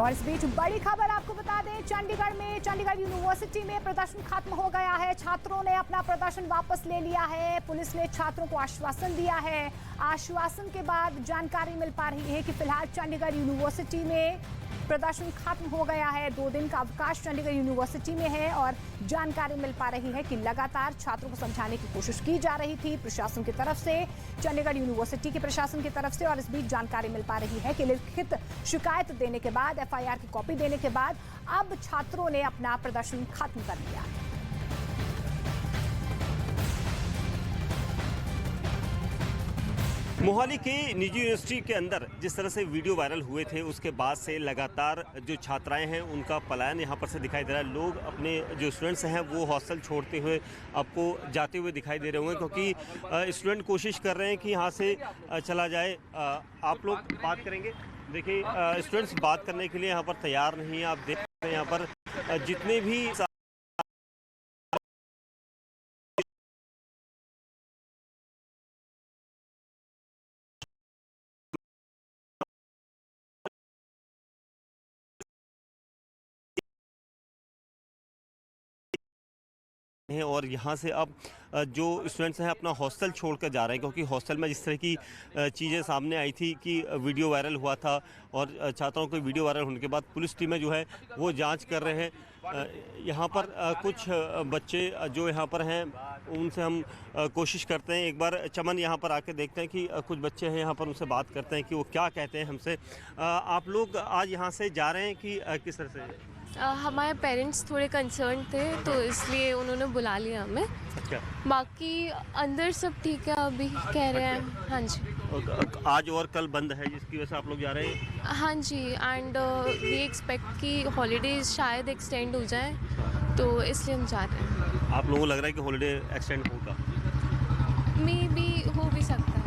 और इस बीच बड़ी खबर आपको बता दें, चंडीगढ़ यूनिवर्सिटी में प्रदर्शन खत्म हो गया है। छात्रों ने अपना प्रदर्शन वापस ले लिया है। पुलिस ने छात्रों को आश्वासन दिया है। आश्वासन के बाद जानकारी मिल पा रही है कि फिलहाल चंडीगढ़ यूनिवर्सिटी में प्रदर्शन खत्म हो गया है। 2 दिन का अवकाश चंडीगढ़ यूनिवर्सिटी में है और जानकारी मिल पा रही है कि लगातार छात्रों को समझाने की कोशिश की जा रही थी प्रशासन की तरफ से, चंडीगढ़ यूनिवर्सिटी के प्रशासन की तरफ से। और इस बीच जानकारी मिल पा रही है कि लिखित शिकायत देने के बाद, एफआईआर की कॉपी देने के बाद अब छात्रों ने अपना प्रदर्शन खत्म कर लिया है। मोहाली के निजी यूनिवर्सिटी के अंदर जिस तरह से वीडियो वायरल हुए थे, उसके बाद से लगातार जो छात्राएं हैं उनका पलायन यहाँ पर से दिखाई दे रहा है। लोग अपने जो स्टूडेंट्स हैं वो हॉस्टल छोड़ते हुए आपको जाते हुए दिखाई दे रहे होंगे, क्योंकि स्टूडेंट कोशिश कर रहे हैं कि यहाँ से चला जाए। आप लोग बात करेंगे, देखिए स्टूडेंट्स बात करने के लिए यहाँ पर तैयार नहीं है। आप देख रहे हैं यहाँ पर जितने भी हैं और यहाँ से अब जो स्टूडेंट्स हैं अपना हॉस्टल छोड़कर जा रहे हैं, क्योंकि हॉस्टल में जिस तरह की चीज़ें सामने आई थी कि वीडियो वायरल हुआ था और छात्रों को वीडियो वायरल होने के बाद पुलिस टीमें जो है वो जांच कर रहे हैं। यहाँ पर कुछ बच्चे जो यहाँ पर हैं उनसे हम कोशिश करते हैं, एक बार चमन यहाँ पर आके देखते हैं कि कुछ बच्चे हैं यहाँ पर, उनसे बात करते हैं कि वो क्या कहते हैं हमसे। आप लोग आज यहाँ से जा रहे हैं कि किस तरह से? हमारे पेरेंट्स थोड़े कंसर्न थे तो इसलिए उन्होंने बुला लिया हमें। अच्छा। बाकी अंदर सब ठीक है अभी कह रहे हैं। हाँ जी। आज और कल बंद है जिसकी वजह से आप लोग जा रहे हैं? हाँ जी, एंड वी एक्सपेक्ट कि हॉलीडेज शायद एक्सटेंड हो जाए, तो इसलिए हम जा रहे हैं। आप लोगों को लग रहा है कि हॉलीडे एक्सटेंड होगा? मे बी हो भी सकता है।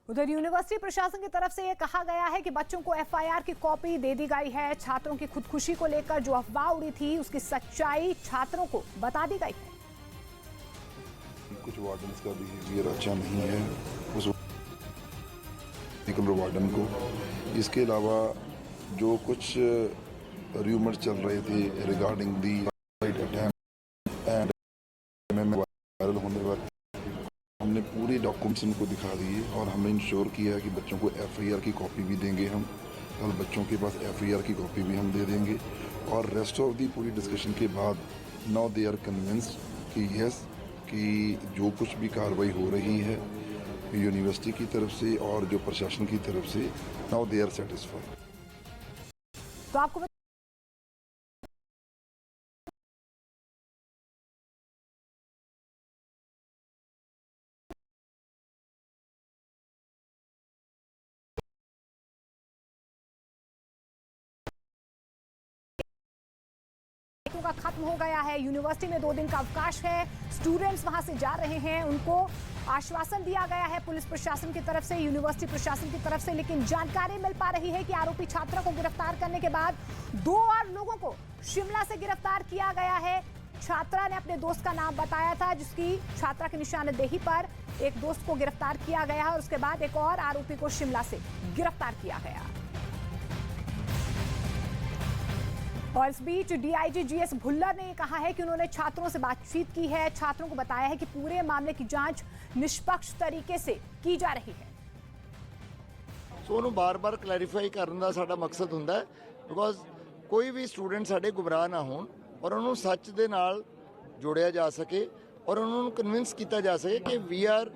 उधर यूनिवर्सिटी प्रशासन की तरफ से यह कहा गया है कि बच्चों को एफआईआर की कॉपी दे दी गई है। छात्रों की खुदकुशी को लेकर जो अफवाह उड़ी थी उसकी सच्चाई छात्रों को बता दी गई है। कुछ वार्डन्स का बिहेवियर अच्छा नहीं है उस वार्डन को। इसके अलावा जो कुछ र्यूमर चल रहे थे regarding the attempt and viral होने वाले, हमने पूरी डॉक्यूमेंट्स उनको दिखा दिए और हमने इंश्योर किया है कि बच्चों को एफआईआर की कॉपी भी देंगे हम, और बच्चों के पास एफआईआर की कॉपी भी हम दे देंगे। और रेस्ट ऑफ दी पूरी डिस्कशन के बाद नाउ दे आर कन्विंस्ड कि यस, कि जो कुछ भी कार्रवाई हो रही है यूनिवर्सिटी की तरफ से और जो प्रशासन की तरफ से, नाउ दे आर सेटिस्फाइड। तो आपको का खत्म हो गया है। यूनिवर्सिटी में 2 दिन का अवकाश है। स्टूडेंट्स वहां से जा रहे हैं, उनको आश्वासन दिया गया है पुलिस प्रशासन की तरफ से, यूनिवर्सिटी प्रशासन की तरफ से। लेकिन जानकारी मिल पा रही है कि आरोपी छात्रा को गिरफ्तार करने के बाद 2 और लोगों को शिमला से गिरफ्तार किया गया है। छात्रा ने अपने दोस्त का नाम बताया था, जिसकी छात्रा की निशानदेही पर एक दोस्त को गिरफ्तार किया गया और उसके बाद एक और आरोपी को शिमला से गिरफ्तार किया गया। और इस बीच डीआईजी जीएस भुल्लर ने कहा है कि उन्होंने छात्रों से बातचीत की है। छात्रों को बताया है कि पूरे मामले की जांच निष्पक्ष तरीके से की जा रही है। सो ਉਹਨੂੰ ਬਾਰ-ਬਾਰ ਕਲੈਰੀਫਾਈ ਕਰਨ ਦਾ ਸਾਡਾ ਮਕਸਦ ਹੁੰਦਾ ਹੈ, ਬਿਕੋਜ਼ ਕੋਈ ਵੀ ਸਟੂਡੈਂਟ ਸਾਡੇ ਗੁੰਮਰਾਹ ਨਾ ਹੋਣ ਔਰ ਉਹਨੂੰ ਸੱਚ ਦੇ ਨਾਲ ਜੋੜਿਆ ਜਾ ਸਕੇ ਔਰ ਉਹਨਾਂ ਨੂੰ ਕਨਵਿੰਸ ਕੀਤਾ ਜਾ ਸਕੇ ਕਿ ਵੀ ਆਰ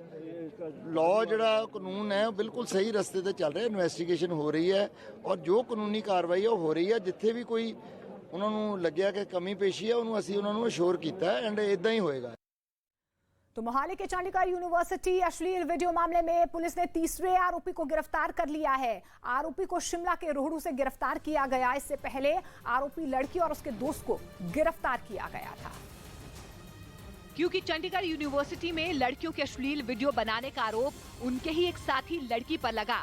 ਲॉ ਜਿਹੜਾ ਕਾਨੂੰਨ ਹੈ ਉਹ ਬਿਲਕੁਲ ਸਹੀ ਰਸਤੇ ਤੇ ਚੱਲ ਰਿਹਾ। ਇਨਵੈਸਟੀਗੇਸ਼ਨ ਹੋ ਰਹੀ ਹੈ ਔਰ ਜੋ ਕਾਨੂੰਨੀ ਕਾਰਵਾਈ ਹੈ ਉਹ ਹੋ ਰਹੀ ਹੈ। ਜਿੱਥੇ ਵੀ ਕੋਈ ਉਹਨਾਂ ਨੂੰ ਲੱਗਿਆ ਕਿ ਕਮੀ ਪੇਸ਼ੀ ਹੈ ਉਹਨੂੰ ਅਸੀਂ ਉਹਨਾਂ ਨੂੰ ਅਸ਼ੋਰ ਕੀਤਾ ਹੈ ਐਂਡ ਇਦਾਂ ਹੀ ਹੋएगा। तो मोहाली के चंडीगढ़ यूनिवर्सिटी अश्लील वीडियो मामले में पुलिस ने तीसरे आरोपी को गिरफ्तार कर लिया है। आरोपी को शिमला के रोहड़ू से गिरफ्तार किया गया। इससे पहले आरोपी लड़की और उसके दोस्त को गिरफ्तार किया गया था। क्योंकि चंडीगढ़ यूनिवर्सिटी में लड़कियों के अश्लील वीडियो बनाने का आरोप उनके ही एक साथी लड़की पर लगा,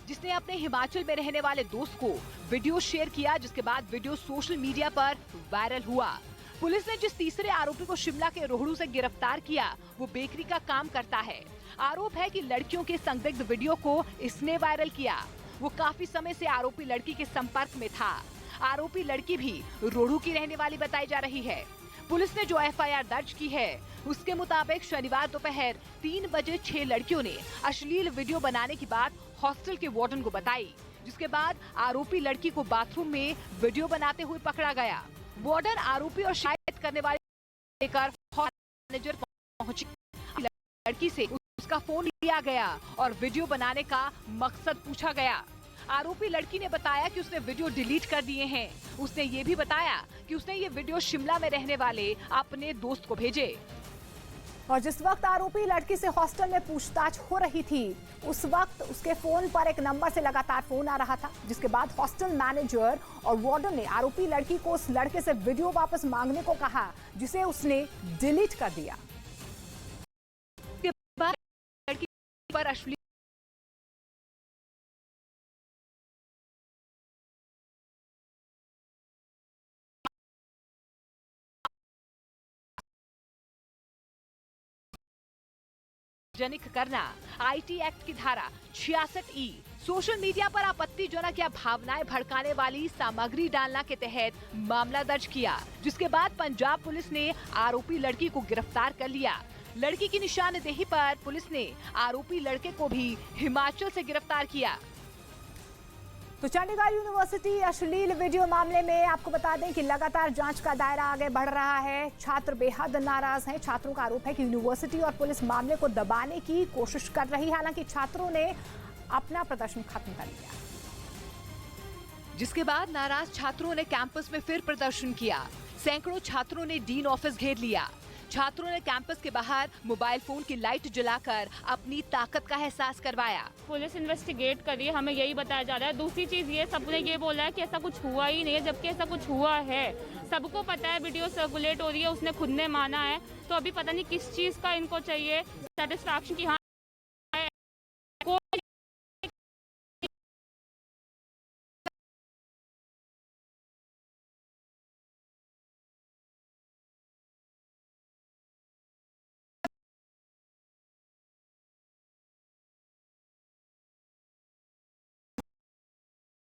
जिसने अपने हिमाचल में रहने वाले दोस्त को वीडियो शेयर किया, जिसके बाद वीडियो सोशल मीडिया पर वायरल हुआ। पुलिस ने जिस तीसरे आरोपी को शिमला के रोहड़ू से गिरफ्तार किया वो बेकरी का काम करता है। आरोप है कि लड़कियों के संदिग्ध वीडियो को इसने वायरल किया। वो काफी समय से आरोपी लड़की के संपर्क में था। आरोपी लड़की भी रोहड़ू की रहने वाली बताई जा रही है। पुलिस ने जो एफआईआर दर्ज की है उसके मुताबिक शनिवार दोपहर 3 बजे 6 लड़कियों ने अश्लील वीडियो बनाने की बात हॉस्टल के वार्डन को बताई, जिसके बाद आरोपी लड़की को बाथरूम में वीडियो बनाते हुए पकड़ा गया। वार्डन आरोपी और शिकायत करने वाले लेकर मैनेजर पहुंची। लड़की से उसका फोन लिया गया और वीडियो बनाने का मकसद पूछा गया। आरोपी लड़की ने बताया कि उसने वीडियो डिलीट कर दिए हैं। उसने ये भी बताया कि उसने ये वीडियो शिमला में रहने वाले अपने दोस्त को भेजे। और जिस वक्त आरोपी लड़की से हॉस्टल में पूछताछ हो रही थी, उस वक्त उसके फोन पर एक नंबर से लगातार फोन आ रहा था, जिसके बाद हॉस्टल मैनेजर और वार्डन ने आरोपी लड़की को उस लड़के से वीडियो वापस मांगने को कहा, जिसे उसने डिलीट कर दिया। उसके बाद लड़की पर अश्लील जनिक करना आईटी एक्ट की धारा 66E, सोशल मीडिया पर आपत्तिजनक या भावनाएं भड़काने वाली सामग्री डालना के तहत मामला दर्ज किया, जिसके बाद पंजाब पुलिस ने आरोपी लड़की को गिरफ्तार कर लिया। लड़की की निशानदेही पर पुलिस ने आरोपी लड़के को भी हिमाचल से गिरफ्तार किया। तो चंडीगढ़ यूनिवर्सिटी अश्लील वीडियो मामले में आपको बता दें कि लगातार जांच का दायरा आगे बढ़ रहा है। छात्र बेहद नाराज हैं। छात्रों का आरोप है कि यूनिवर्सिटी और पुलिस मामले को दबाने की कोशिश कर रही है। हालांकि छात्रों ने अपना प्रदर्शन खत्म कर लिया, जिसके बाद नाराज छात्रों ने कैंपस में फिर प्रदर्शन किया। सैकड़ों छात्रों ने डीन ऑफिस घेर लिया। छात्रों ने कैंपस के बाहर मोबाइल फोन की लाइट जलाकर अपनी ताकत का एहसास करवाया। पुलिस इन्वेस्टिगेट कर रही है, हमें यही बताया जा रहा है। दूसरी चीज ये, सबने ये बोला है कि ऐसा कुछ हुआ ही नहीं है, जबकि ऐसा कुछ हुआ है। सबको पता है, वीडियो सर्कुलेट हो रही है, उसने खुद ने माना है। तो अभी पता नहीं किस चीज का इनको चाहिए सेटिस्फैक्शन की। हाँ,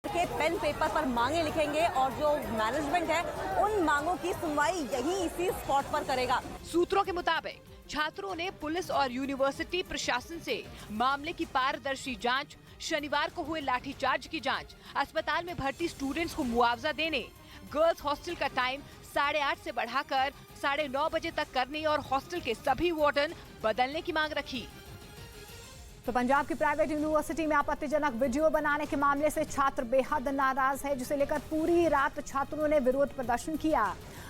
के पेन पेपर पर मांगे लिखेंगे और जो मैनेजमेंट है उन मांगों की सुनवाई यहीं इसी स्पॉट पर करेगा। सूत्रों के मुताबिक छात्रों ने पुलिस और यूनिवर्सिटी प्रशासन से मामले की पारदर्शी जांच, शनिवार को हुए लाठीचार्ज की जांच, अस्पताल में भर्ती स्टूडेंट्स को मुआवजा देने, गर्ल्स हॉस्टल का टाइम 8:30 से बढ़ाकर 9:30 बजे तक करने और हॉस्टल के सभी वार्डन बदलने की मांग रखी। तो पंजाब की प्राइवेट यूनिवर्सिटी में आपत्तिजनक वीडियो बनाने के मामले से छात्र बेहद नाराज है, जिसे लेकर पूरी रात छात्रों ने विरोध प्रदर्शन किया।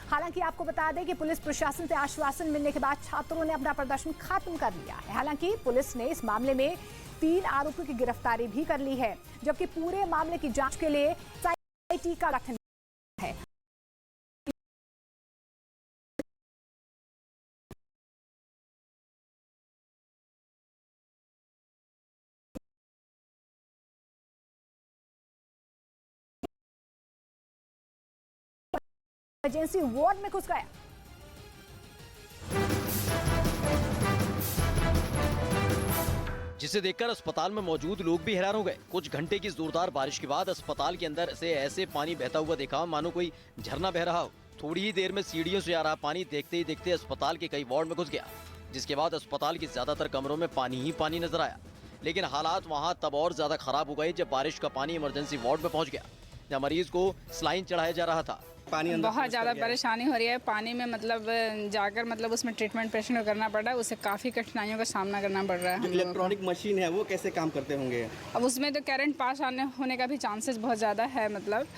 हालांकि आपको बता दें कि पुलिस प्रशासन से आश्वासन मिलने के बाद छात्रों ने अपना प्रदर्शन खत्म कर लिया है। हालांकि पुलिस ने इस मामले में 3 आरोपियों की गिरफ्तारी भी कर ली है, जबकि पूरे मामले की जांच के लिए SIT का गठन है। इमरजेंसी वार्ड में घुस गया। जिसे देखकर अस्पताल में मौजूद लोग भी हैरान हो गए। कुछ घंटे की जोरदार बारिश के बाद अस्पताल के अंदर से ऐसे पानी बहता हुआ देखा मानो कोई झरना बह रहा हो। थोड़ी ही देर में सीढ़ियों से आ रहा पानी देखते ही देखते अस्पताल के कई वार्ड में घुस गया, जिसके बाद अस्पताल के ज्यादातर कमरों में पानी ही पानी नजर आया। लेकिन हालात वहाँ तब और ज्यादा खराब हो गए जब बारिश का पानी इमरजेंसी वार्ड में पहुँच गया, जहाँ मरीज को सलाइन चढ़ाया जा रहा था। बहुत ज़्यादा परेशानी हो रही है। पानी में जाकर उसमें ट्रीटमेंट पेशेंट को करना पड़ रहा है, उससे काफ़ी कठिनाइयों का सामना करना पड़ रहा है। जो इलेक्ट्रॉनिक मशीन है वो कैसे काम करते होंगे? अब उसमें तो करंट पास होने का भी चांसेस बहुत ज़्यादा है।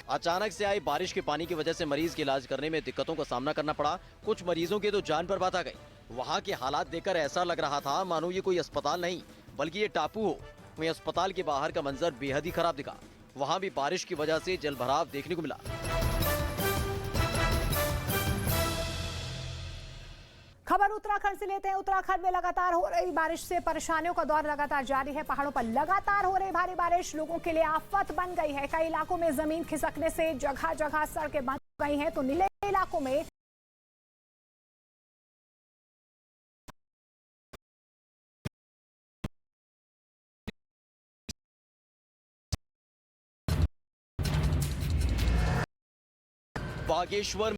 अचानक से आई बारिश के पानी की वजह से मरीज के इलाज करने में दिक्कतों का सामना करना पड़ा। कुछ मरीजों के तो जान पर बात आ गई। वहाँ के हालात देखकर ऐसा लग रहा था मानो ये कोई अस्पताल नहीं बल्कि ये टापू हो। वहीं अस्पताल के बाहर का मंजर बेहद ही खराब दिखा। वहाँ भी बारिश की वजह से जल भराव देखने को मिला। खबर उत्तराखंड से लेते हैं। उत्तराखंड में लगातार हो रही बारिश से परेशानियों का दौर लगातार जारी है। पहाड़ों पर लगातार हो रही भारी बारिश लोगों के लिए आफत बन गई है। कई इलाकों में जमीन खिसकने से जगह जगह सड़कें बंद हो गई हैं, तो नीले इलाकों में बागेश्वर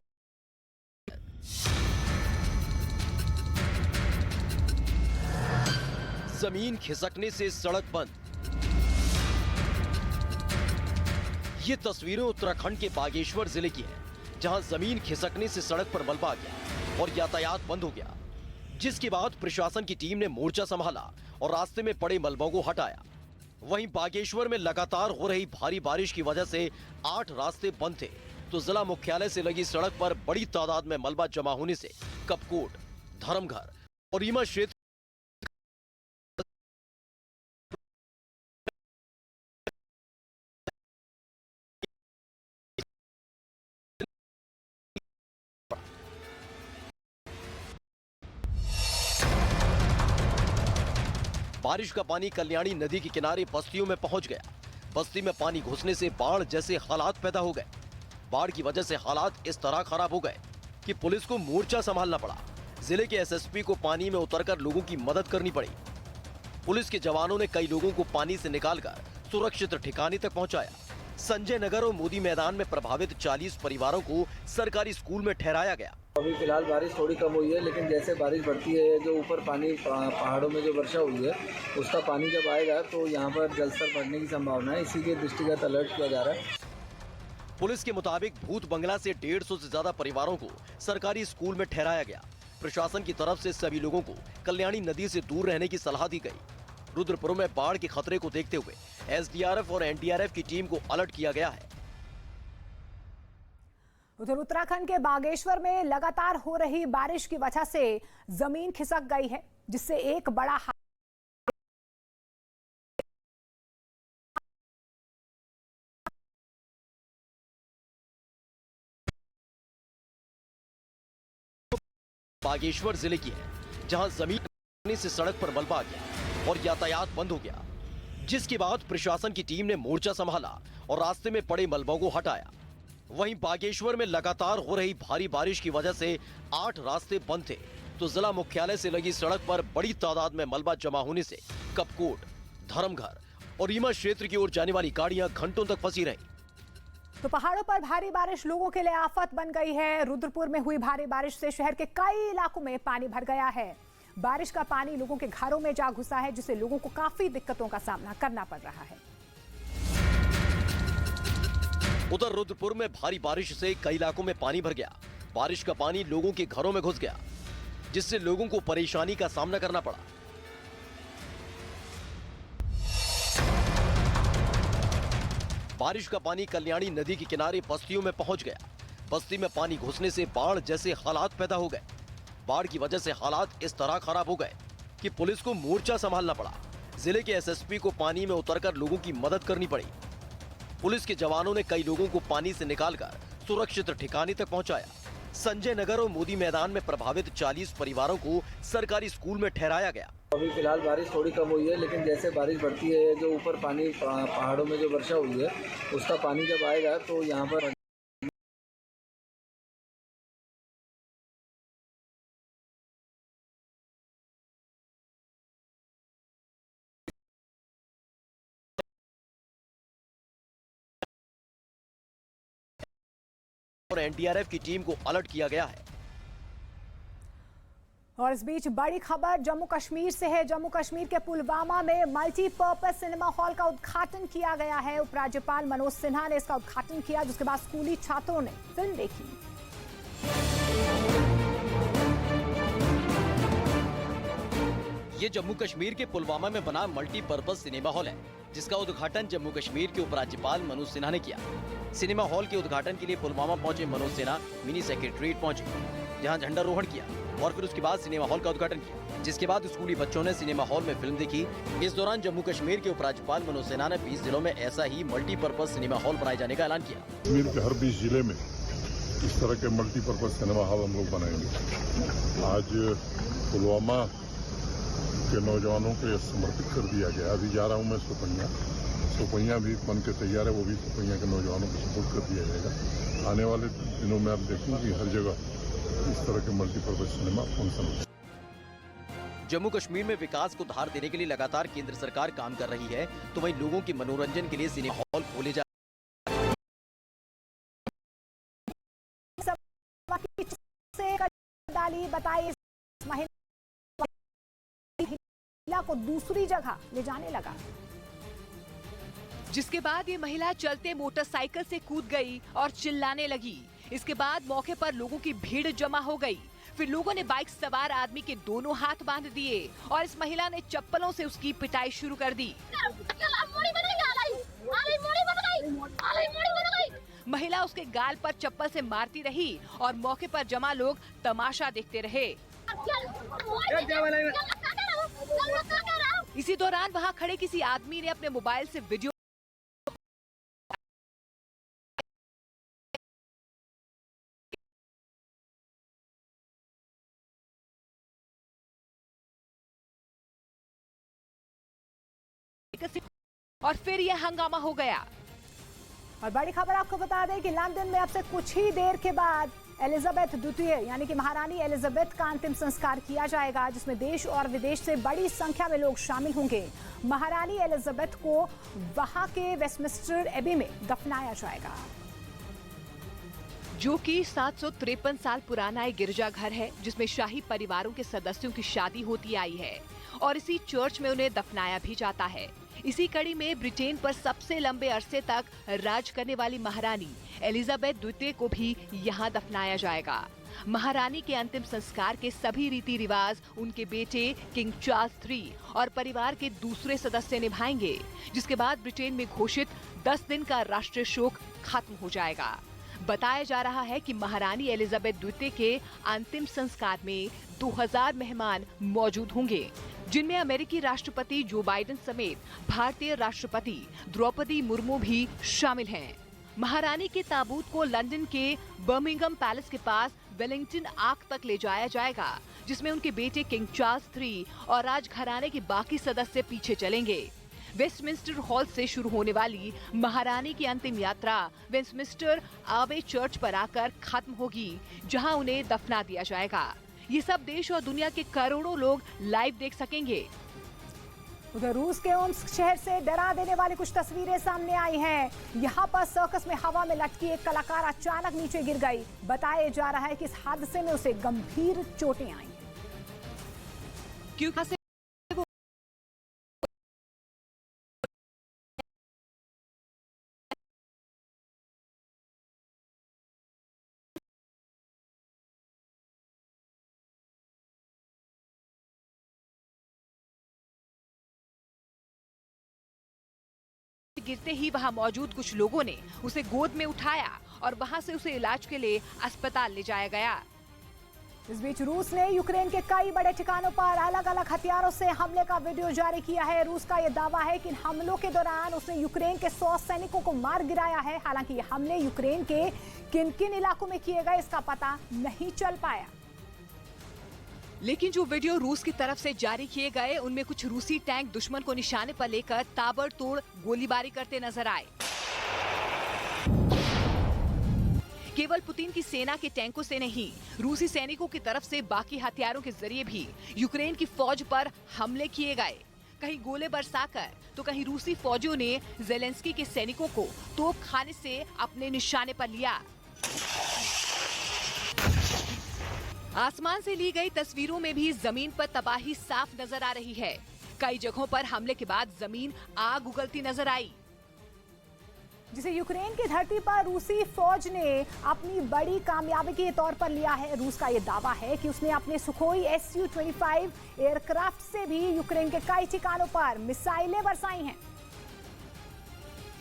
जमीन खिसकने से सड़क बंद। ये तस्वीरें उत्तराखंड के बागेश्वर जिले की हैं, जहां जमीन खिसकने से सड़क पर मलबा आ गया और यातायात बंद हो गया, जिसके बाद प्रशासन की टीम ने मोर्चा संभाला और रास्ते में पड़े मलबों को हटाया। वहीं बागेश्वर में लगातार हो रही भारी बारिश की वजह से 8 रास्ते बंद थे, तो जिला मुख्यालय से लगी सड़क पर बड़ी तादाद में मलबा जमा होने से कपकोट, धर्मघर और रीमा क्षेत्र बारिश का पानी कल्याणी नदी के किनारे बस्तियों में पहुंच गया। बस्ती में पानी घुसने से बाढ़ जैसे हालात पैदा हो गए। बाढ़ की वजह से हालात इस तरह खराब हो गए कि पुलिस को मोर्चा संभालना पड़ा। जिले के एसएसपी को पानी में उतरकर लोगों की मदद करनी पड़ी। पुलिस के जवानों ने कई लोगों को पानी से निकालकर सुरक्षित ठिकाने तक पहुंचाया। संजय नगर और मोदी मैदान में प्रभावित 40 परिवारों को सरकारी स्कूल में ठहराया गया। अभी फिलहाल बारिश थोड़ी कम हुई है, लेकिन जैसे बारिश बढ़ती है, जो ऊपर पानी पहाड़ों में जो वर्षा हुई है, उसका पानी जब आएगा तो यहाँ पर जलस्तर बढ़ने की संभावना है। इसी के दृष्टिगत अलर्ट किया जा रहा है। पुलिस के मुताबिक भूत बंगला से 150 से ज्यादा परिवारों को सरकारी स्कूल में ठहराया गया। प्रशासन की तरफ से सभी लोगों को कल्याणी नदी से दूर रहने की सलाह दी गई। रुद्रपुर में बाढ़ के खतरे को देखते हुए एसडीआरएफ और एनडीआरएफ की टीम को अलर्ट किया गया है। उधर उत्तराखंड के बागेश्वर में लगातार हो रही बारिश की वजह से जमीन खिसक गई है, जिससे एक बड़ा बागेश्वर जिले की है, जहां जमीन से सड़क पर मलबा आ गया और यातायात बंद हो गया, जिसके बाद प्रशासन की टीम ने मोर्चा संभाला और रास्ते में पड़े मलबों को हटाया। वहीं बागेश्वर में लगातार हो रही भारी बारिश की वजह से 8 रास्ते बंद थे, तो जिला मुख्यालय से लगी सड़क पर बड़ी तादाद में मलबा जमा होने से कपकोट, धर्मघर और रीमा क्षेत्र की ओर जाने वाली गाड़ियां घंटों तक फंसी रहीं। तो पहाड़ों पर भारी बारिश लोगों के लिए आफत बन गई है। रुद्रपुर में हुई भारी बारिश से शहर के कई इलाकों में पानी भर गया है। बारिश का पानी लोगों के घरों में जा घुसा है, जिससे लोगों को काफी दिक्कतों का सामना करना पड़ रहा है। उधर रुद्रपुर में भारी बारिश से कई इलाकों में पानी भर गया। बारिश का पानी लोगों के घरों में घुस गया, जिससे लोगों को परेशानी का सामना करना पड़ा। बारिश का पानी कल्याणी नदी के किनारे बस्तियों में पहुंच गया। बस्ती में पानी घुसने से बाढ़ जैसे हालात पैदा हो गए। बाढ़ की वजह से हालात इस तरह खराब हो गए कि पुलिस को मोर्चा संभालना पड़ा। जिले के एसएसपी को पानी में उतरकर लोगों की मदद करनी पड़ी। पुलिस के जवानों ने कई लोगों को पानी से निकालकर सुरक्षित ठिकाने तक पहुंचाया। संजय नगर और मोदी मैदान में प्रभावित 40 परिवारों को सरकारी स्कूल में ठहराया गया। अभी फिलहाल बारिश थोड़ी कम हुई है, लेकिन जैसे बारिश बढ़ती है, जो ऊपर पानी पहाड़ों में जो वर्षा हुई है, उसका पानी जब आएगा तो यहाँ पर और एनडीआरएफ की टीम को अलर्ट किया गया है। और इस बीच बड़ी खबर जम्मू कश्मीर से है। जम्मू कश्मीर के पुलवामा में मल्टीपर्पज सिनेमा हॉल का उद्घाटन किया गया है। उपराज्यपाल मनोज सिन्हा ने इसका उद्घाटन किया, जिसके बाद स्कूली छात्रों ने फिल्म देखी। ये जम्मू कश्मीर के पुलवामा में बना मल्टीपर्पज सिनेमा हॉल है, जिसका उद्घाटन जम्मू कश्मीर के उपराज्यपाल मनोज सिन्हा ने किया। सिनेमा हॉल के उद्घाटन के लिए पुलवामा पहुंचे मनोज सिन्हा मिनी सेक्रेटरीट पहुंचे, जहां झंडारोहण किया और फिर उसके बाद सिनेमा हॉल का उद्घाटन किया, जिसके बाद स्कूली बच्चों ने सिनेमा हॉल में फिल्म देखी। इस दौरान जम्मू कश्मीर के उपराज्यपाल मनोज सिन्हा ने 20 जिलों में ऐसा ही मल्टीपर्पज सिनेमा हॉल बनाए जाने का ऐलान किया। कश्मीर के हर 20 जिले में इस तरह के मल्टीपर्पज सिनेमा हॉल हम लोग बनाएंगे। आज पुलवामा के नौजवानों को यह समर्पित कर दिया गया। अभी जा रहा हूँ मैं सुपैया भी बन के तैयार है, वो भी सुपैया के नौजवानों को सपोर्ट कर दिया जाएगा। आने वाले दिनों में आप देखेंगे कि हर जगह इस तरह के मल्टीपर्पज सिनेमा फंक्शन होगा। जम्मू कश्मीर में विकास को धार देने के लिए लगातार केंद्र सरकार काम कर रही है, तो वहीं लोगों के मनोरंजन के लिए सिनेमा हॉल खोले जा डाली। बताइए, इस महिला को दूसरी जगह ले जाने लगा, जिसके बाद ये महिला चलते मोटरसाइकिल से कूद गई और चिल्लाने लगी। इसके बाद मौके पर लोगों की भीड़ जमा हो गई। फिर लोगों ने बाइक सवार आदमी के दोनों हाथ बांध दिए और इस महिला ने चप्पलों से उसकी पिटाई शुरू कर दी। महिला उसके गाल पर चप्पल से मारती रही और मौके पर जमा लोग तमाशा देखते रहे। इसी दौरान वहां खड़े किसी आदमी ने अपने मोबाइल से वीडियो और फिर यह हंगामा हो गया। और बड़ी खबर आपको बता दें कि लंदन में अब से कुछ ही देर के बाद एलिजाबेथ द्वितीय यानी कि महारानी एलिजाबेथ का अंतिम संस्कार किया जाएगा, जिसमें देश और विदेश से बड़ी संख्या में लोग शामिल होंगे। महारानी एलिजाबेथ को वहां के वेस्टमिंस्टर एबी में दफनाया जाएगा, जो कि 753 साल पुराना एक गिरजाघर है, जिसमें शाही परिवारों के सदस्यों की शादी होती आई है और इसी चर्च में उन्हें दफनाया भी जाता है। इसी कड़ी में ब्रिटेन पर सबसे लंबे अरसे तक राज करने वाली महारानी एलिजाबेथ द्वितीय को भी यहां दफनाया जाएगा। महारानी के अंतिम संस्कार के सभी रीति रिवाज उनके बेटे किंग चार्ल्स III और परिवार के दूसरे सदस्य निभाएंगे, जिसके बाद ब्रिटेन में घोषित 10 दिन का राष्ट्रीय शोक खत्म हो जाएगा। बताया जा रहा है कि महारानी एलिजाबेथ द्वितीय के अंतिम संस्कार में 2000 मेहमान मौजूद होंगे, जिनमें अमेरिकी राष्ट्रपति जो बाइडेन समेत भारतीय राष्ट्रपति द्रौपदी मुर्मू भी शामिल हैं। महारानी के ताबूत को लंदन के बर्मिंघम पैलेस के पास वेलिंगटन आर्क तक ले जाया जाएगा, जिसमें उनके बेटे किंग चार्ल्स III और राजघराने के बाकी सदस्य पीछे चलेंगे। वेस्टमिंस्टर हॉल से शुरू होने वाली महारानी की अंतिम यात्रा वेस्टमिंस्टर आबे चर्च पर आकर खत्म होगी, जहां उन्हें दफना दिया जाएगा। ये सब देश और दुनिया के करोड़ों लोग लाइव देख सकेंगे। उधर रूस के ओम्स्क शहर से डरा देने वाली कुछ तस्वीरें सामने आई हैं। यहाँ पर सर्कस में हवा में लटकी एक कलाकार अचानक नीचे गिर गई। बताया जा रहा है कि इस हादसे में उसे गंभीर चोटें आई। क्योंकि गिरते ही वहां मौजूद कुछ लोगों ने उसे गोद में उठाया और वहां से उसे इलाज के लिए अस्पताल ले जाया गया। इस बीच रूस ने यूक्रेन के कई बड़े ठिकानों पर अलग अलग हथियारों से हमले का वीडियो जारी किया है। रूस का यह दावा है कि इन हमलों के दौरान उसने यूक्रेन के 100 सैनिकों को मार गिराया है। हालांकि ये हमले यूक्रेन के किन किन इलाकों में किए गए इसका पता नहीं चल पाया। लेकिन जो वीडियो रूस की तरफ से जारी किए गए, उनमें कुछ रूसी टैंक दुश्मन को निशाने पर लेकर ताबड़तोड़ गोलीबारी करते नजर आए। केवल पुतिन की सेना के टैंकों से नहीं, रूसी सैनिकों की तरफ से बाकी हथियारों के जरिए भी यूक्रेन की फौज पर हमले किए गए। कहीं गोले बरसाकर तो कहीं रूसी फौजियों ने ज़ेलेंस्की के सैनिकों को तोपखाने से अपने निशाने पर लिया। आसमान से ली गई तस्वीरों में भी जमीन पर तबाही साफ नजर आ रही है। कई जगहों पर हमले के बाद जमीन आग उगलती नजर आई, जिसे यूक्रेन की धरती पर रूसी फौज ने अपनी बड़ी कामयाबी के तौर पर लिया है। रूस का ये दावा है कि उसने अपने सुखोई Su-25 एयरक्राफ्ट से भी यूक्रेन के कई ठिकानों पर मिसाइलें बरसाई हैं।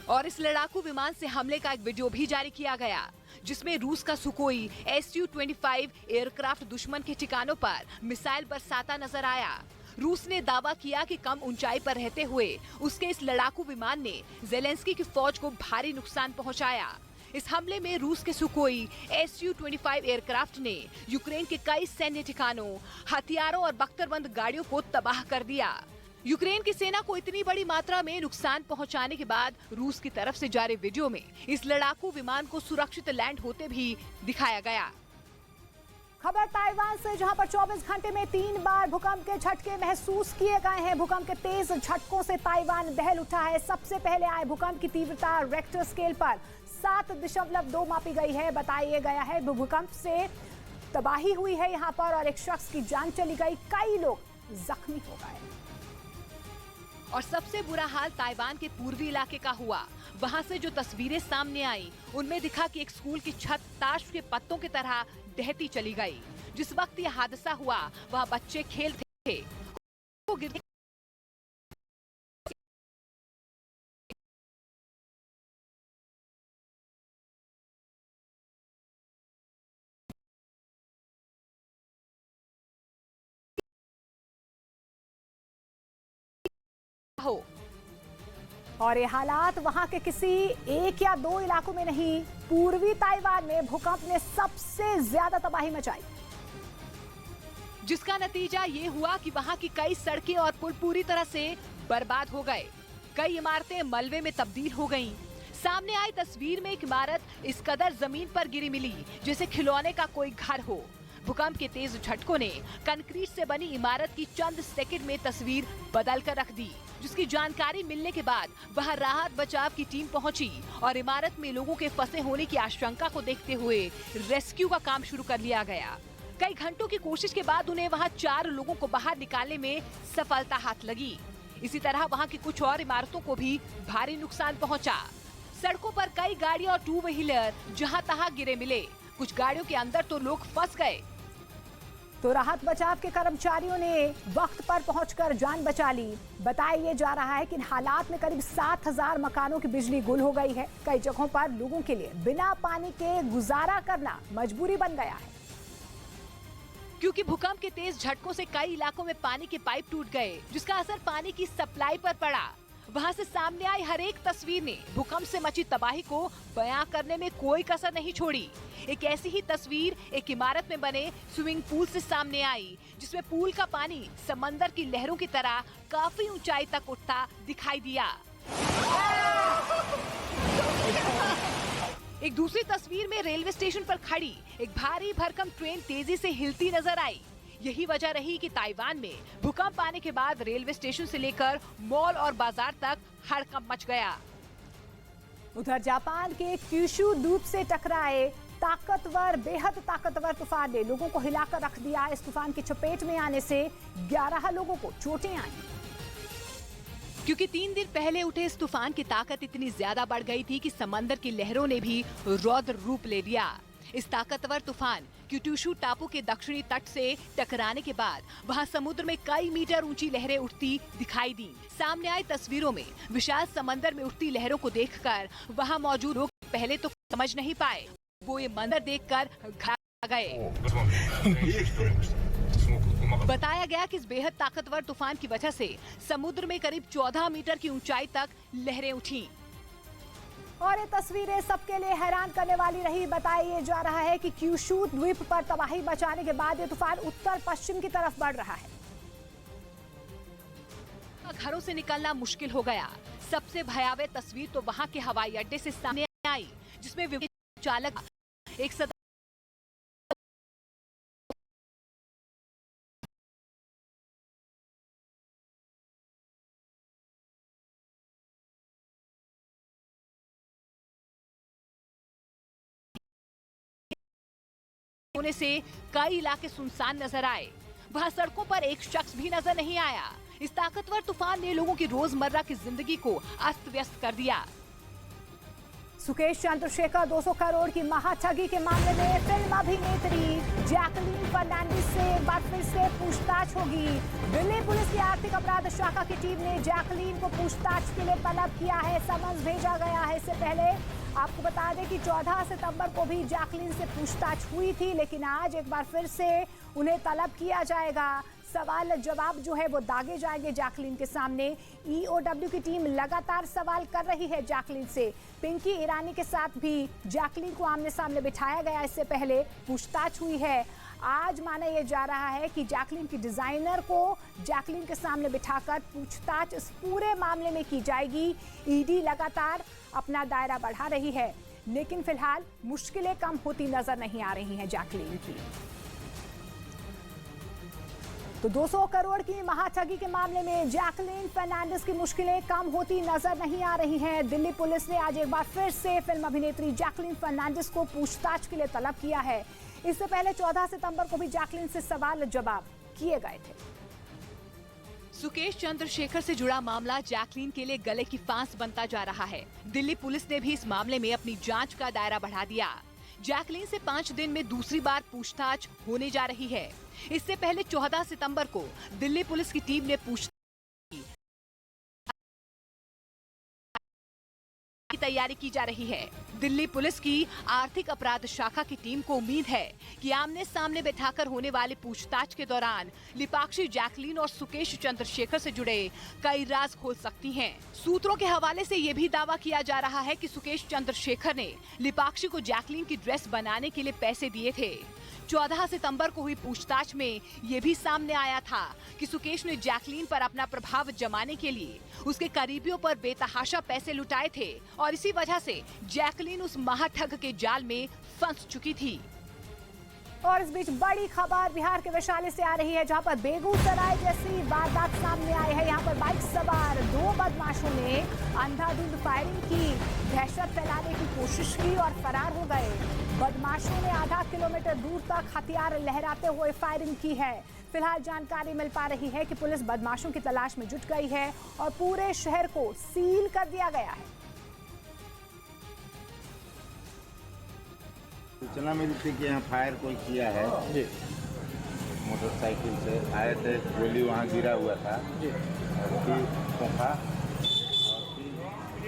और इस लड़ाकू विमान से हमले का एक वीडियो भी जारी किया गया, जिसमें रूस का सुखोई Su-25 एयरक्राफ्ट दुश्मन के ठिकानों पर मिसाइल बरसाता नजर आया। रूस ने दावा किया कि कम ऊंचाई पर रहते हुए उसके इस लड़ाकू विमान ने ज़ेलेंस्की की फौज को भारी नुकसान पहुंचाया। इस हमले में रूस के सुखोई Su-25 एयरक्राफ्ट ने यूक्रेन के कई सैन्य ठिकानों, हथियारों और बख्तरबंद गाड़ियों को तबाह कर दिया। यूक्रेन की सेना को इतनी बड़ी मात्रा में नुकसान पहुंचाने के बाद रूस की तरफ से जारी वीडियो में इस लड़ाकू विमान को सुरक्षित लैंड होते भी दिखाया गया। खबर ताइवान से, जहां पर 24 घंटे में 3 बार भूकंप के झटके महसूस किए गए हैं। भूकंप के तेज झटकों से ताइवान दहल उठा है। सबसे पहले आए भूकंप की तीव्रता रेक्टर स्केल पर 7.2 मापी गई है। बताया गया है भूकंप से तबाही हुई है यहाँ पर और एक शख्स की जान चली गई, कई लोग जख्मी हो गए। और सबसे बुरा हाल ताइवान के पूर्वी इलाके का हुआ। वहां से जो तस्वीरें सामने आई उनमें दिखा कि एक स्कूल की छत ताश के पत्तों की तरह ढहती चली गई। जिस वक्त यह हादसा हुआ वह बच्चे खेल थे, वो गिर हो। और ये हालात वहां के किसी एक या दो इलाकों में नहीं, पूर्वी ताइवान में भूकंप ने सबसे ज्यादा तबाही मचाई, जिसका नतीजा ये हुआ कि वहां की कई सड़कें और पुल पूरी तरह से बर्बाद हो गए। कई इमारतें मलबे में तब्दील हो गईं। सामने आई तस्वीर में एक इमारत इस कदर जमीन पर गिरी मिली जैसे खिलौने का कोई घर हो। भूकंप के तेज झटकों ने कंक्रीट से बनी इमारत की चंद सेकंड में तस्वीर बदल कर रख दी, जिसकी जानकारी मिलने के बाद वहां राहत बचाव की टीम पहुंची और इमारत में लोगों के फंसे होने की आशंका को देखते हुए रेस्क्यू का काम शुरू कर लिया गया। कई घंटों की कोशिश के बाद उन्हें वहां 4 लोगों को बाहर निकालने में सफलता हाथ लगी। इसी तरह वहां की कुछ और इमारतों को भी भारी नुकसान पहुंचा। सड़कों पर कई गाड़ी और 2 व्हीलर जहां तहां गिरे मिले। कुछ गाड़ियों के अंदर तो लोग फंस गए। तो राहत बचाव के कर्मचारियों ने वक्त पर पहुंचकर जान बचा ली। बताया जा रहा है कि इन हालात में करीब 7000 मकानों की बिजली गुल हो गई है। कई जगहों पर लोगों के लिए बिना पानी के गुजारा करना मजबूरी बन गया है, क्योंकि भूकंप के तेज झटकों से कई इलाकों में पानी के पाइप टूट गए, जिसका असर पानी की सप्लाई पर पड़ा। वहां से सामने आई हर एक तस्वीर ने भूकंप से मची तबाही को बयां करने में कोई कसर नहीं छोड़ी। एक ऐसी ही तस्वीर एक इमारत में बने स्विमिंग पूल से सामने आई, जिसमें पूल का पानी समंदर की लहरों की तरह काफी ऊंचाई तक उठता दिखाई दिया। एक दूसरी तस्वीर में रेलवे स्टेशन पर खड़ी एक भारी भरकम ट्रेन तेजी से हिलती नजर आई। यही वजह रही कि ताइवान में भूकंप आने के बाद रेलवे स्टेशन से लेकर मॉल और बाजार तक हड़कंप मच गया। उधर जापान के क्यूशू द्वीप से टकराए बेहद ताकतवर तूफान ने लोगों को हिलाकर रख दिया। इस तूफान की चपेट में आने से 11 लोगों को चोटें आई, क्योंकि 3 दिन पहले उठे इस तूफान की ताकत इतनी ज्यादा बढ़ गई थी कि समंदर की लहरों ने भी रौद्र रूप ले लिया। इस ताकतवर तूफान क्यूशू टापू के दक्षिणी तट से टकराने के बाद वहां समुद्र में कई मीटर ऊंची लहरें उठती दिखाई दी। सामने आई तस्वीरों में विशाल समंदर में उठती लहरों को देखकर वहां मौजूद लोग पहले तो समझ नहीं पाए। वो ये मंजर देखकर घबरा गए। बताया गया कि इस बेहद ताकतवर तूफान की वजह से समुद्र में करीब 14 मीटर की ऊंचाई तक लहरें उठी। और ये तस्वीरें सबके लिए हैरान करने वाली रही। बताया जा रहा है कि क्यूशू द्वीप पर तबाही मचाने के बाद ये तूफान उत्तर पश्चिम की तरफ बढ़ रहा है। घरों से निकलना मुश्किल हो गया। सबसे भयावह तस्वीर तो वहां के हवाई अड्डे से सामने आई, जिसमें विमान चालक एक होने से कई इलाके सुनसान नजर आए। वहां सड़कों पर एक शख्स भी नजर नहीं आया। इस ताकतवर तूफान ने लोगों की रोजमर्रा की जिंदगी को अस्त व्यस्त कर दिया। सुकेश चंद्रशेखर 200 करोड़ की महाठगी के मामले में फिल्म अभिनेत्री जैकलीन फर्नांडिस से एक बार फिर से पूछताछ होगी। दिल्ली पुलिस की आर्थिक अपराध शाखा की टीम ने जैकलीन को पूछताछ के लिए तलब किया है, समन्स भेजा गया है। इससे पहले आपको बता दें कि 14 सितंबर को भी जैकलीन से पूछताछ हुई थी, लेकिन आज एक बार फिर से उन्हें तलब किया जाएगा। सवाल जवाब जो है वो दागे जाएंगे जैकलीन के सामने। ईओडब्ल्यू की टीम लगातार सवाल कर रही है जैकलीन से। पिंकी ईरानी के साथ भी जैकलीन को आमने सामने बिठाया गया, इससे पहले पूछताछ हुई है। आज माना यह जा रहा है कि जैकलीन की डिजाइनर को जैकलीन के सामने बिठाकर पूछताछ इस पूरे मामले में की जाएगी। ईडी लगातार अपना दायरा बढ़ा रही है, लेकिन फिलहाल मुश्किलें कम होती नजर नहीं आ रही हैं जैकलीन की। तो 200 करोड़ की महाठगी के मामले में जैकलीन फर्नांडिस की मुश्किलें कम होती नजर नहीं आ रही हैं। दिल्ली पुलिस ने आज एक बार फिर से फिल्म अभिनेत्री जैकलीन फर्नांडिस को पूछताछ के लिए तलब किया है। इससे पहले 14 सितंबर को भी जैकलीन से सवाल जवाब किए गए थे। सुकेश चंद्रशेखर से जुड़ा मामला जैकलीन के लिए गले की फांस बनता जा रहा है। दिल्ली पुलिस ने भी इस मामले में अपनी जांच का दायरा बढ़ा दिया। जैकलीन से 5 दिन में दूसरी बार पूछताछ होने जा रही है। इससे पहले 14 सितंबर को दिल्ली पुलिस की टीम ने पूछताछ की तैयारी की जा रही है। दिल्ली पुलिस की आर्थिक अपराध शाखा की टीम को उम्मीद है कि आमने सामने बैठाकर होने वाली पूछताछ के दौरान लिपाक्षी, जैकलीन और सुकेश चंद्रशेखर से जुड़े कई राज खोल सकती हैं। सूत्रों के हवाले से ये भी दावा किया जा रहा है कि सुकेश चंद्रशेखर ने लिपाक्षी को जैकलीन की ड्रेस बनाने के लिए पैसे दिए थे। 14 सितंबर को हुई पूछताछ में ये भी सामने आया था कि सुकेश ने जैकलीन पर अपना प्रभाव जमाने के लिए उसके करीबियों पर बेतहाशा पैसे लुटाए थे और इसी वजह से जैकलीन उस महाठग के जाल में फंस चुकी थी। और इस बीच बड़ी खबर बिहार के वैशाली से आ रही है, जहां पर बेगूसराय जैसी वारदात सामने आई है। यहां पर बाइक सवार 2 बदमाशों ने अंधाधुंध फायरिंग की, दहशत फैलाने की कोशिश की और फरार हो गए। बदमाशों ने आधा किलोमीटर दूर तक हथियार लहराते हुए फायरिंग की है। फिलहाल जानकारी मिल पा रही है कि पुलिस बदमाशों की तलाश में जुट गई है और पूरे शहर को सील कर दिया गया है। सूचना मिली थी कि यहाँ फायर कोई किया है जी। मोटरसाइकिल से आए थे, गोली वहाँ गिरा हुआ था जी। और फिर खोखा और फिर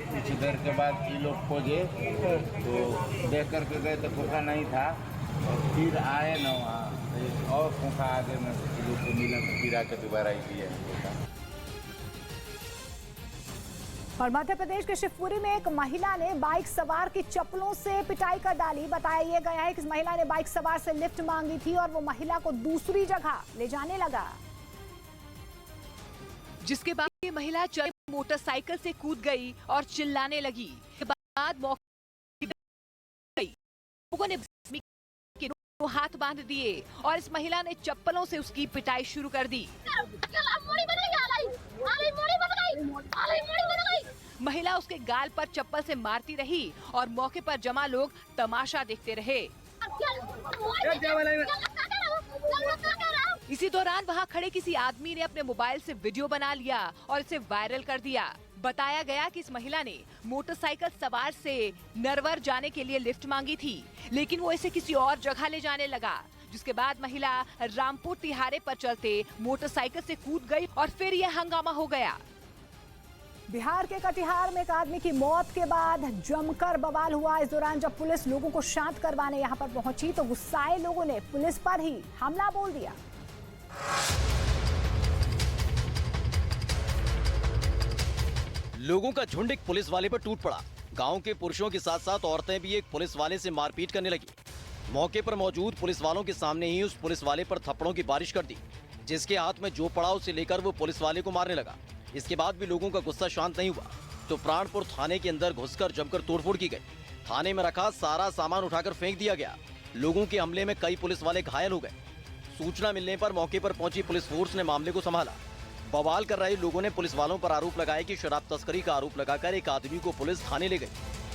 कुछ देर के बाद ये लोग खोजे तो देख करके गए तो खोखा नहीं था और फिर आए ना वहाँ और खोखा आगे में लोग को मिला तो गिरा के दोबारा ही दिए खोखा। और मध्य प्रदेश के शिवपुरी में एक महिला ने बाइक सवार की चप्पलों से पिटाई कर डाली। बताया यह गया है कि इस महिला ने बाइक सवार से लिफ्ट मांगी थी और वो महिला को दूसरी जगह ले जाने लगा, जिसके बाद ये महिला मोटरसाइकिल से कूद गई और चिल्लाने लगी। के बाद लोगों ने हाथ बांध दिए और इस महिला ने चप्पलों से उसकी पिटाई शुरू कर दी। महिला उसके गाल पर चप्पल से मारती रही और मौके पर जमा लोग तमाशा देखते रहे। इसी दौरान वहां खड़े किसी आदमी ने अपने मोबाइल से वीडियो बना लिया और इसे वायरल कर दिया। बताया गया कि इस महिला ने मोटरसाइकिल सवार से नरवर जाने के लिए लिफ्ट मांगी थी, लेकिन वो इसे किसी और जगह ले जाने लगा, जिसके बाद महिला रामपुर तिहारे पर चलते मोटरसाइकिल से कूद गई और फिर यह हंगामा हो गया। बिहार के कटिहार में एक आदमी की मौत के बाद जमकर बवाल हुआ। इस दौरान जब पुलिस लोगों को शांत करवाने यहां पर पहुंची तो गुस्साए लोगों ने पुलिस पर ही हमला बोल दिया। लोगों का झुंड एक पुलिस वाले पर टूट पड़ा। गांव के पुरुषों के साथ साथ औरतें भी एक पुलिस वाले से मारपीट करने लगी। मौके पर मौजूद पुलिस वालों के सामने ही उस पुलिस वाले पर थप्पड़ों की बारिश कर दी, जिसके हाथ में जो पड़ा उसे लेकर वो पुलिस वाले को मारने लगा। इसके बाद भी लोगों का गुस्सा शांत नहीं हुआ तो प्राणपुर थाने के अंदर घुसकर जमकर तोड़फोड़ की गई। थाने में रखा सारा सामान उठाकर फेंक दिया गया। लोगों के हमले में कई पुलिस वाले घायल हो गए। सूचना मिलने पर मौके पर पहुंची पुलिस फोर्स ने मामले को संभाला। बवाल कर रहे लोगों ने पुलिस वालों पर आरोप लगाया कि शराब तस्करी का आरोप लगाकर एक आदमी को पुलिस थाने ले गई।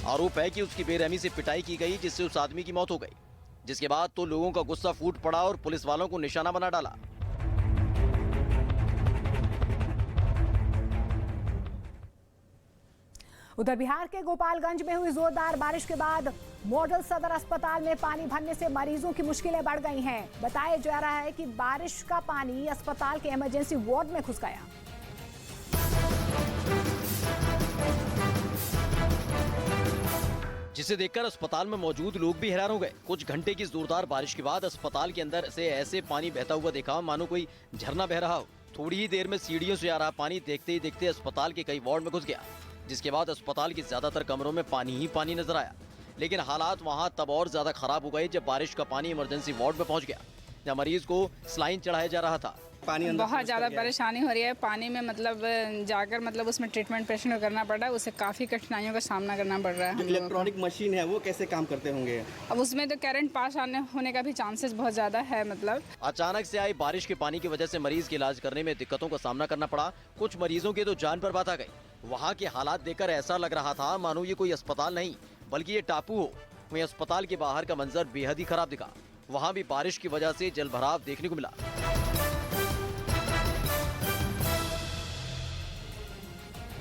आरोप है कि उसकी बेरहमी से पिटाई की गई, जिससे उस आदमी की मौत हो गई। जिसके बाद तो लोगों का गुस्सा फूट पड़ा और पुलिस वालों को निशाना बना डाला। उधर बिहार के गोपालगंज में हुई जोरदार बारिश के बाद मॉडल सदर अस्पताल में पानी भरने से मरीजों की मुश्किलें बढ़ गई हैं। बताया जा रहा है कि बारिश का पानी अस्पताल के इमरजेंसी वार्ड में घुस गया। जिसे देखकर अस्पताल में मौजूद लोग भी हैरान हो गए। कुछ घंटे की जोरदार बारिश के बाद अस्पताल के अंदर से ऐसे पानी बहता हुआ देखा मानो कोई झरना बह रहा हो। थोड़ी ही देर में सीढ़ियों से आ रहा पानी देखते ही देखते अस्पताल के कई वार्ड में घुस गया, जिसके बाद अस्पताल के ज्यादातर कमरों में पानी ही पानी नजर आया। लेकिन हालात वहां तब और ज्यादा खराब हो गए जब बारिश का पानी इमरजेंसी वार्ड में पहुंच गया, जहां मरीज को सलाइन चढ़ाया जा रहा था। पानी बहुत ज़्यादा परेशानी हो रही है। पानी में जाकर उसमें ट्रीटमेंट पेशेंट को करना पड़ रहा है, उससे काफ़ी कठिनाइयों का सामना करना पड़ रहा है। जो इलेक्ट्रॉनिक मशीन है वो कैसे काम करते होंगे? अब उसमें तो करंट पास होने का भी चांसेस बहुत ज़्यादा है। अचानक से आई बारिश के पानी की वजह से मरीज के इलाज करने में दिक्कतों का सामना करना पड़ा। कुछ मरीजों के तो जान पर बात आ गई। वहाँ के हालात देखकर ऐसा लग रहा था मानो ये कोई अस्पताल नहीं बल्कि ये टापू हो। वहीं अस्पताल के बाहर का मंजर बेहद ही खराब दिखा। वहां भी बारिश की वजह से जलभराव देखने को मिला।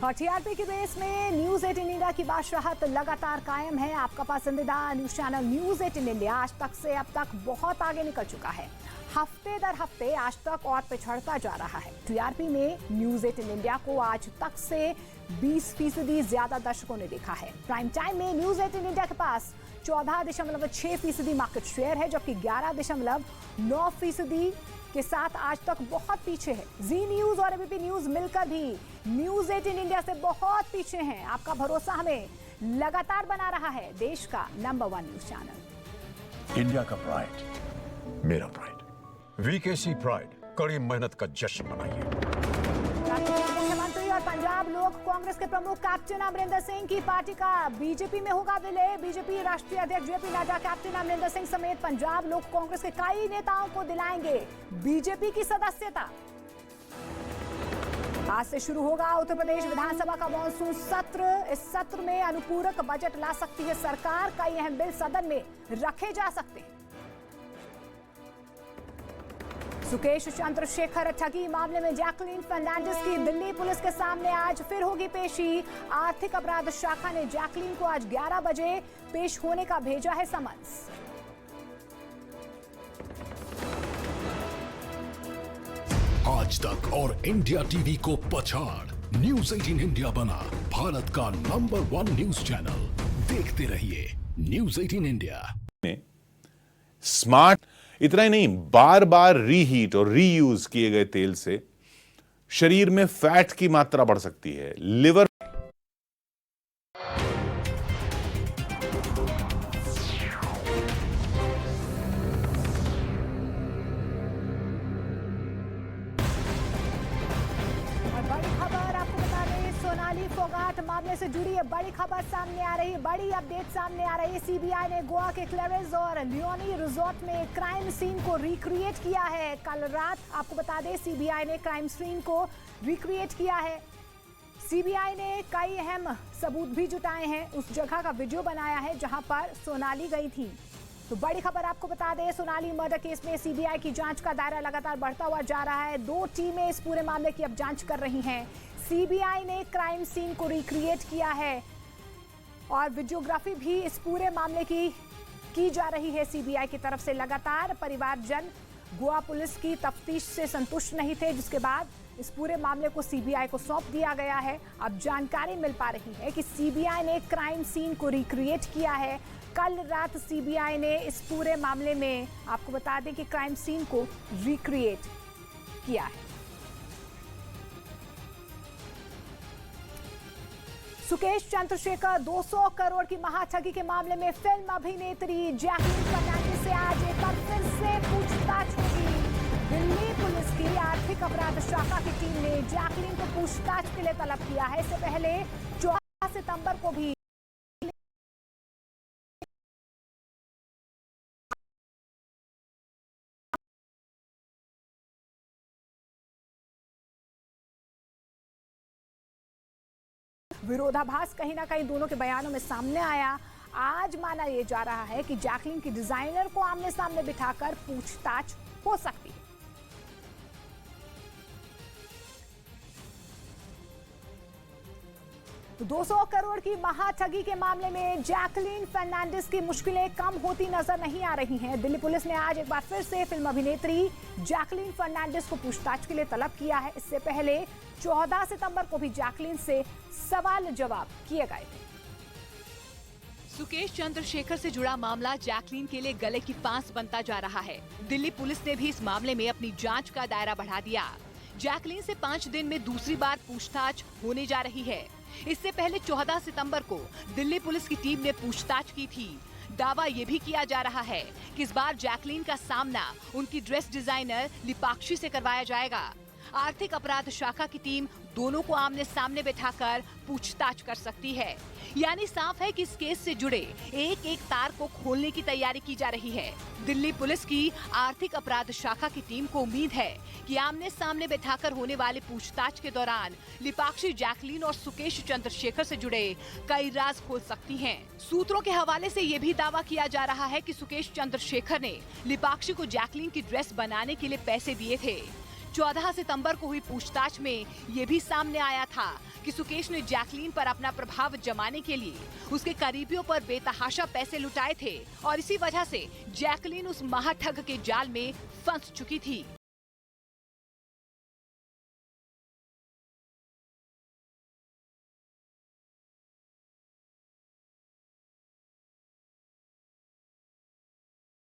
और टीआरपी की बेस में न्यूज 18 इंडिया की बादशाहत लगातार कायम है। आपका पसंदीदा न्यूज चैनल न्यूज 18 इंडिया आज तक से अब तक बहुत आगे निकल चुका है। हफ्ते दर हफ्ते आज तक और पिछड़ता जा रहा है। टीआरपी में न्यूज 18 इंडिया को आज तक से 20% ज्यादा दर्शकों ने देखा है। प्राइम टाइम में न्यूज 18 इंडिया के पास 14.6% मार्केट शेयर है, जबकि 11.9% के साथ आज तक बहुत पीछे है। जी न्यूज और एबीपी न्यूज मिलकर भी न्यूज 18 इंडिया से बहुत पीछे हैं। आपका भरोसा हमें लगातार बना रहा है देश का नंबर 1 न्यूज चैनल। इंडिया का प्राइड, मेरा प्राइड, वीकेसी प्राइड, कड़ी मेहनत का जश्न मनाइए। मुख्यमंत्री और पंजाब लोक कांग्रेस के प्रमुख कैप्टन अमरिंदर सिंह की पार्टी का बीजेपी में होगा विलय। बीजेपी राष्ट्रीय अध्यक्ष जेपी नड्डा कैप्टन अमरिंदर सिंह समेत पंजाब लोक कांग्रेस के कई नेताओं को दिलाएंगे बीजेपी की सदस्यता। आज से शुरू होगा उत्तर प्रदेश विधानसभा का मॉनसून सत्र। इस सत्र में अनुपूरक बजट ला सकती है सरकार। कई अहम बिल सदन में रखे जा सकते हैं। सुकेश चंद्रशेखर ठगी मामले में जैकलीन फर्नांडिस की दिल्ली पुलिस के सामने आज फिर होगी पेशी। आर्थिक अपराध शाखा ने जैकलीन को आज 11 बजे पेश होने का भेजा है समन्स। आज तक और इंडिया टीवी को पछाड़ न्यूज 18 इंडिया बना भारत का नंबर 1 न्यूज चैनल। देखते रहिए न्यूज 18 इंडिया। स्मार्ट इतना ही नहीं, बार बार रीहीट और रीयूज किए गए तेल से शरीर में फैट की मात्रा बढ़ सकती है। लिवर मामले से जुड़ी है बड़ी खबर सामने आ रही है, बड़ी अपडेट सामने आ रही है। सीबीआई ने गोवा के क्लेरेंस और लियोनी रिजॉर्ट में क्राइम सीन को रिक्रिएट किया है। कल रात आपको बता दें सीबीआई ने क्राइम सीन को रिक्रिएट किया है। सीबीआई ने कई अहम सबूत भी जुटाए हैं। उस जगह का वीडियो बनाया है जहां पर सोनाली गई थी। तो बड़ी खबर आपको बता दें, सोनाली मर्डर केस में सीबीआई की जांच का दायरा लगातार बढ़ता हुआ जा रहा है। 2 टीमें इस पूरे मामले की अब जांच कर रही हैं। सीबीआई ने क्राइम सीन को रिक्रिएट किया है और वीडियोग्राफी भी इस पूरे मामले की जा रही है सीबीआई की तरफ से। लगातार परिवारजन गोवा पुलिस की तफ्तीश से संतुष्ट नहीं थे, जिसके बाद इस पूरे मामले को सीबीआई को सौंप दिया गया है। अब जानकारी मिल पा रही है कि सीबीआई ने क्राइम सीन को रिक्रिएट किया है। कल रात सीबीआई ने इस पूरे मामले में आपको बता दें कि क्राइम सीन को रिक्रिएट किया है। सुकेश चंद्रशेखर 200 करोड़ की महाठगी के मामले में फिल्म अभिनेत्री जैकलीन फर्नांडिस से आज एक बार फिर से पूछताछ होगी। दिल्ली पुलिस की आर्थिक अपराध शाखा की टीम ने जैकलीन को पूछताछ के लिए तलब किया है। इससे पहले 14 सितंबर को भी विरोधाभास कहीं ना कहीं दोनों के बयानों में सामने आया। आज माना यह जा रहा है कि जैकलीन की डिजाइनर को आमने सामने बिठाकर पूछताछ हो सकती है। तो 200 करोड़ की महाठगी के मामले में जैकलीन फर्नांडिस की मुश्किलें कम होती नजर नहीं आ रही हैं। दिल्ली पुलिस ने आज एक बार फिर से फिल्म अभिनेत्री जैकलीन फर्नांडिस को पूछताछ के लिए तलब किया है। इससे पहले 14 सितंबर को भी जैकलीन से सवाल जवाब किए गए थे। सुकेश चंद्रशेखर से जुड़ा मामला जैकलीन के लिए गले की फांस बनता जा रहा है। दिल्ली पुलिस ने भी इस मामले में अपनी जांच का दायरा बढ़ा दिया। जैकलीन से 5 दिन में दूसरी बार पूछताछ होने जा रही है। इससे पहले 14 सितंबर को दिल्ली पुलिस की टीम ने पूछताछ की थी। दावा ये भी किया जा रहा है कि इस बार जैकलीन का सामना उनकी ड्रेस डिजाइनर लिपाक्षी से करवाया जाएगा। आर्थिक अपराध शाखा की टीम दोनों को आमने सामने बैठाकर पूछताछ कर सकती है। यानी साफ है कि इस केस से जुड़े एक एक तार को खोलने की तैयारी की जा रही है। दिल्ली पुलिस की आर्थिक अपराध शाखा की टीम को उम्मीद है कि आमने सामने बैठाकर होने वाले पूछताछ के दौरान लिपाक्षी जैकलीन और सुकेश चंद्रशेखर से जुड़े कई राज खोल सकती हैं। सूत्रों के हवाले से ये भी दावा किया जा रहा है कि सुकेश चंद्रशेखर ने लिपाक्षी को जैकलीन की ड्रेस बनाने के लिए पैसे दिए थे। 14 सितंबर को हुई पूछताछ में ये भी सामने आया था कि सुकेश ने जैकलीन पर अपना प्रभाव जमाने के लिए उसके करीबियों पर बेतहाशा पैसे लुटाए थे और इसी वजह से जैकलीन उस महाठग के जाल में फंस चुकी थी।